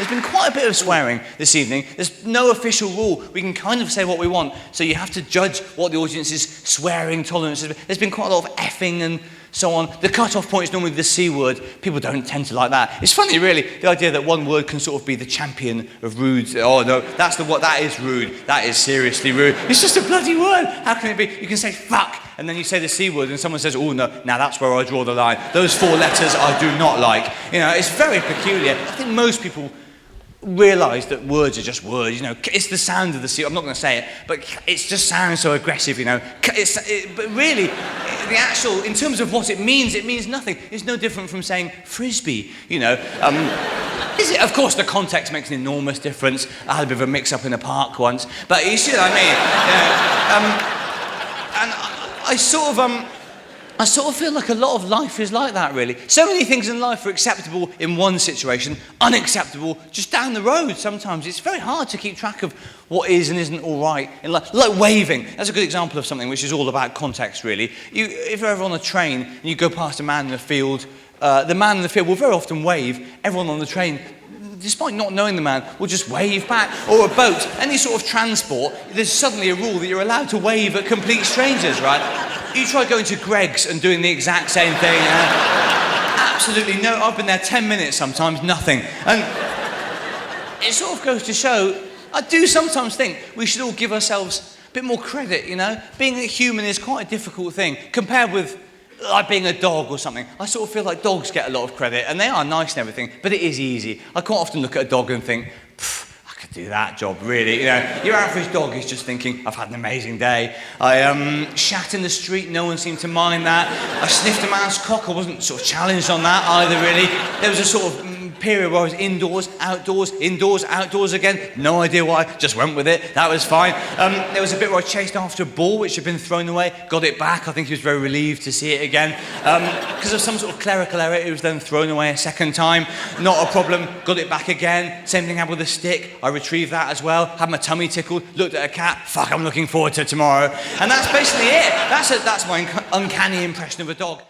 There's been quite a bit of swearing this evening. There's no official rule. We can kind of say what we want, so you have to judge what the audience's swearing tolerance is. There's been quite a lot of effing and so on. The cut-off point is normally the C word. People don't tend to like that. It's funny, really, the idea that one word can sort of be the champion of rude. Oh, no, that is rude. That is seriously rude. It's just a bloody word. How can it be? You can say fuck, and then you say the C word, and someone says, oh, no, now that's where I draw the line. Those 4 letters I do not like. You know, it's very peculiar. I think most people realise that words are just words, you know. It's the sound of the C. I'm not going to say it, but it just sounds so aggressive, you know. But really, the actual, in terms of what it means nothing. It's no different from saying frisbee, you know. Of course, the context makes an enormous difference. I had a bit of a mix-up in a park once, but you see what I mean? You know, and I sort of feel like a lot of life is like that, really. So many things in life are acceptable in one situation, unacceptable just down the road sometimes. It's very hard to keep track of what is and isn't all right in life. Like waving. That's a good example of something which is all about context, really. If you're ever on a train and you go past a man in the field, the man in the field will very often wave. Everyone on the train, despite not knowing the man, will just wave back. Or a boat, any sort of transport, there's suddenly a rule that you're allowed to wave at complete strangers, right? You try going to Greg's and doing the exact same thing. Absolutely no. I've been there 10 minutes sometimes, nothing. And it sort of goes to show, I do sometimes think we should all give ourselves a bit more credit, you know? Being a human is quite a difficult thing, compared with like being a dog or something. I sort of feel like dogs get a lot of credit, and they are nice and everything, but it is easy. I quite often look at a dog and think, I could do that job, really. You know, your average dog is just thinking, I've had an amazing day. I shat in the street, no one seemed to mind that. I sniffed a man's cock, I wasn't sort of challenged on that either, really. There was a sort of period where I was indoors, outdoors again. No idea why, just went with it. That was fine. There was a bit where I chased after a ball which had been thrown away, got it back. I think he was very relieved to see it again. Because of some sort of clerical error, it was then thrown away a second time. Not a problem, got it back again. Same thing happened with a stick. I retrieved that as well. Had my tummy tickled, looked at a cat. Fuck, I'm looking forward to tomorrow. And that's basically it. That's my uncanny impression of a dog.